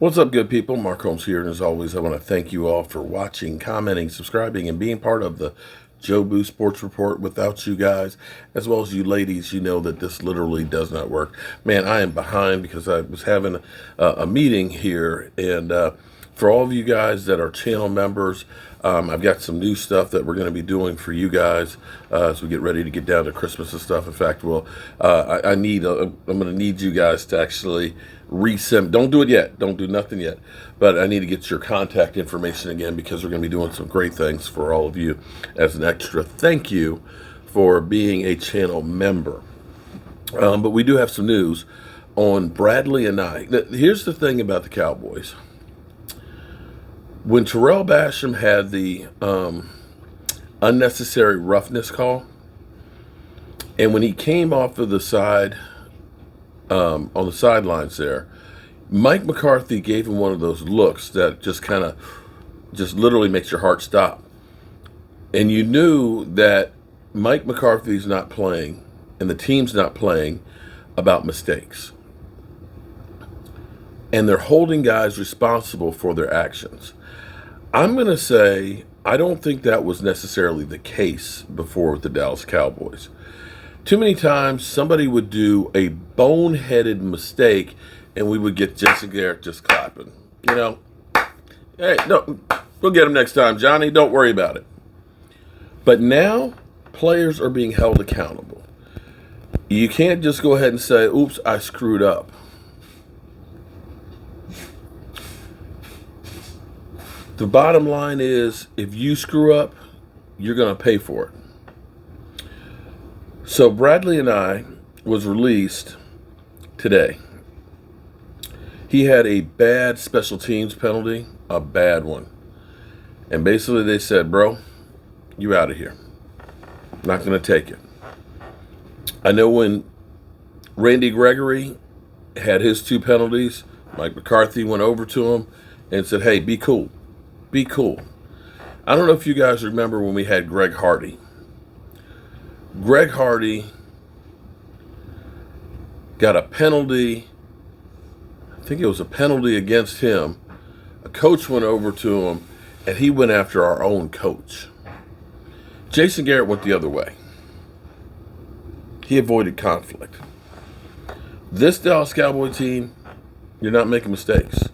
What's up, good people? Mark Holmes here, and as always, I want to thank you all for watching, commenting, subscribing, and being part of the Joe Boo Sports Report. Without you guys, as well as you ladies, you know that this literally does not work. Man, I am behind because I was having a meeting here, and for all of you guys that are channel members, I've got some new stuff that we're going to be doing for you guys as we get ready to get down to Christmas and stuff. In fact, I'm going to need you guys to actually resend. Don't do it yet. Don't do nothing yet. But I need to get your contact information again because we're going to be doing some great things for all of you as an extra thank you for being a channel member. But we do have some news on Bradlee and Anae. Here's the thing about the Cowboys. When Terrell Basham had the unnecessary roughness call, and when he came off of the side, on the sidelines there, Mike McCarthy gave him one of those looks that just literally makes your heart stop. And you knew that Mike McCarthy's not playing, and the team's not playing about mistakes. And they're holding guys responsible for their actions. I'm going to say I don't think that was necessarily the case before with the Dallas Cowboys. Too many times somebody would do a boneheaded mistake and we would get Jason Garrett just clapping. You know, hey, no, we'll get him next time, Johnny. Don't worry about it. But now players are being held accountable. You can't just go ahead and say, oops, I screwed up. The bottom line is, if you screw up, you're going to pay for it. So Bradlee and I was released today. He had a bad special teams penalty, a bad one. And basically they said, bro, you out of here. Not going to take it. I know when Randy Gregory had his 2 penalties, Mike McCarthy went over to him and said, hey, be cool. Be cool. I don't know if you guys remember when we had Greg Hardy. Greg Hardy got a penalty. I think it was a penalty against him. A coach went over to him, and he went after our own coach. Jason Garrett went the other way. He avoided conflict. This Dallas Cowboy team, you're not making mistakes.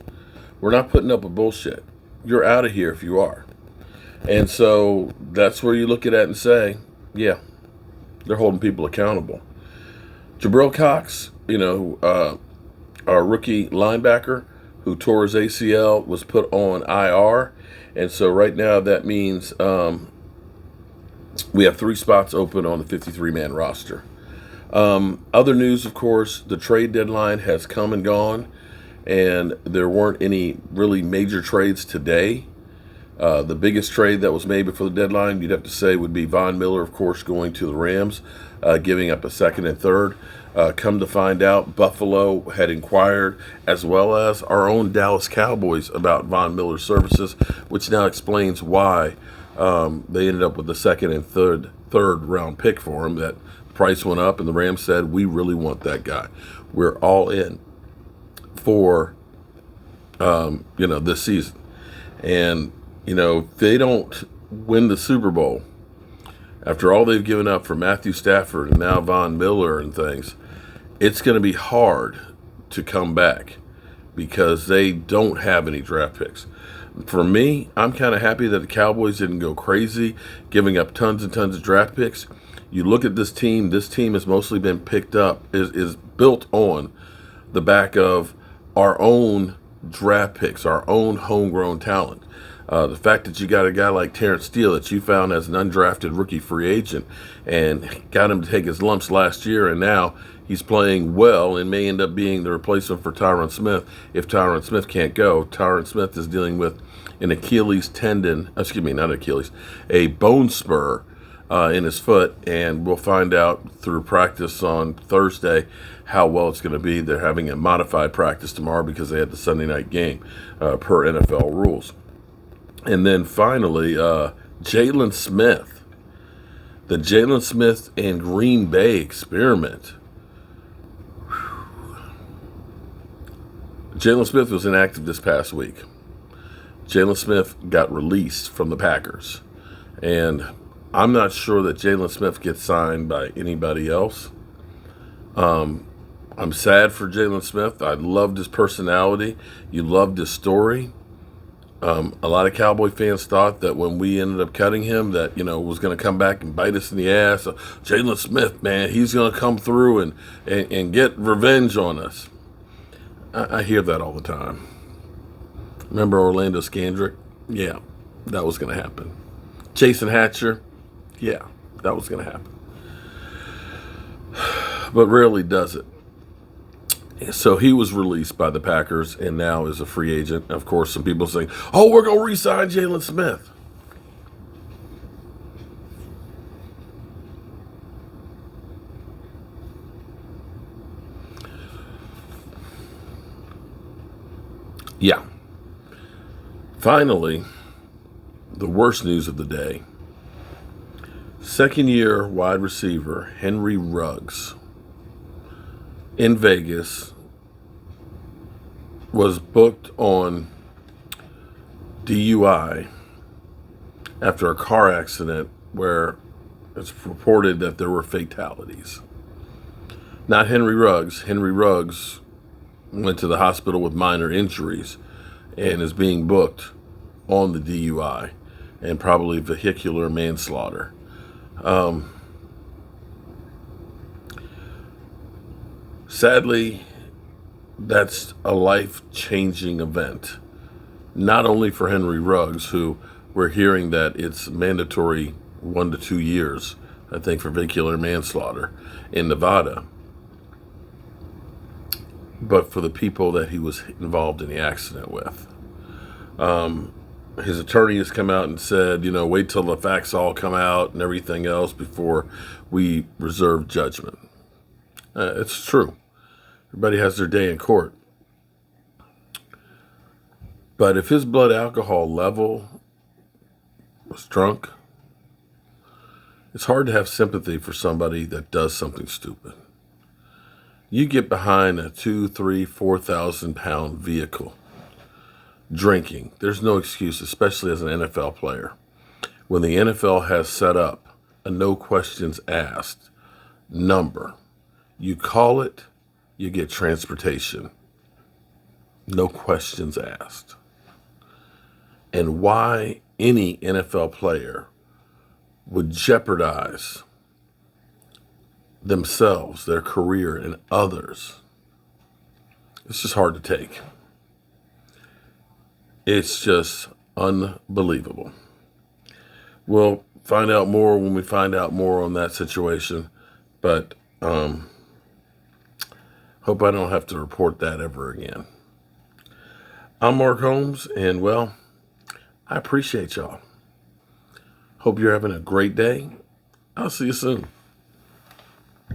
We're not putting up with bullshit. You're out of here if you are. And so that's where you look at it and say, yeah, they're holding people accountable. Jabril Cox, our rookie linebacker who tore his ACL, was put on IR. And so right now that means we have 3 spots open on the 53-man roster. Other news, of course, the trade deadline has come and gone. And there weren't any really major trades today. The biggest trade that was made before the deadline, you'd have to say, would be Von Miller, of course, going to the Rams, giving up a 2nd and 3rd. Come to find out, Buffalo had inquired, as well as our own Dallas Cowboys, about Von Miller's services, which now explains why they ended up with the 2nd and third round pick for him. That price went up, and the Rams said, we really want that guy. We're all in for this season. And if they don't win the Super Bowl after all they've given up for Matthew Stafford and now Von Miller and things, it's going to be hard to come back because they don't have any draft picks. For me, I'm kind of happy that the Cowboys didn't go crazy giving up tons and tons of draft picks. You look at this team has mostly been picked up, is built on the back of our own draft picks, our own homegrown talent. The fact that you got a guy like Terrence Steele that you found as an undrafted rookie free agent and got him to take his lumps last year, and now he's playing well and may end up being the replacement for Tyron Smith if Tyron Smith can't go. Tyron Smith is dealing with an Achilles tendon, not Achilles, a bone spur in his foot, and we'll find out through practice on Thursday how well it's going to be. They're having a modified practice tomorrow because they had the Sunday night game per NFL rules. And then finally, Jalen Smith. The Jalen Smith and Green Bay experiment. Jalen Smith was inactive this past week. Jalen Smith got released from the Packers. And I'm not sure that Jalen Smith gets signed by anybody else. I'm sad for Jalen Smith. I loved his personality. You loved his story. A lot of Cowboy fans thought that when we ended up cutting him, that was going to come back and bite us in the ass. Jalen Smith, man, he's going to come through and get revenge on us. I hear that all the time. Remember Orlando Scandrick? Yeah, that was going to happen. Jason Hatcher? Yeah, that was going to happen. But rarely does it. So he was released by the Packers and now is a free agent. Of course, some people saying, oh, we're going to re-sign Jalen Smith. Yeah. Finally, the worst news of the day. Second-year wide receiver Henry Ruggs in Vegas was booked on DUI after a car accident where it's reported that there were fatalities. Not Henry Ruggs. Henry Ruggs went to the hospital with minor injuries and is being booked on the DUI and probably vehicular manslaughter. Sadly, that's a life-changing event. Not only for Henry Ruggs, who we're hearing that it's mandatory 1 to 2 years, I think, for vehicular manslaughter in Nevada, but for the people that he was involved in the accident with. His attorney has come out and said, wait till the facts all come out and everything else before we reserve judgment. It's true. Everybody has their day in court. But if his blood alcohol level was drunk, it's hard to have sympathy for somebody that does something stupid. You get behind a 2, 3, 4,000 pound vehicle drinking. There's no excuse, especially as an NFL player. When the NFL has set up a no questions asked number, you call it, you get transportation. No questions asked. And why any NFL player would jeopardize themselves, their career, and others, it's just hard to take. It's just unbelievable. We'll find out more when we find out more on that situation, but hope I don't have to report that ever again. I'm Mark Holmes, and well, I appreciate y'all. Hope you're having a great day. I'll see you soon.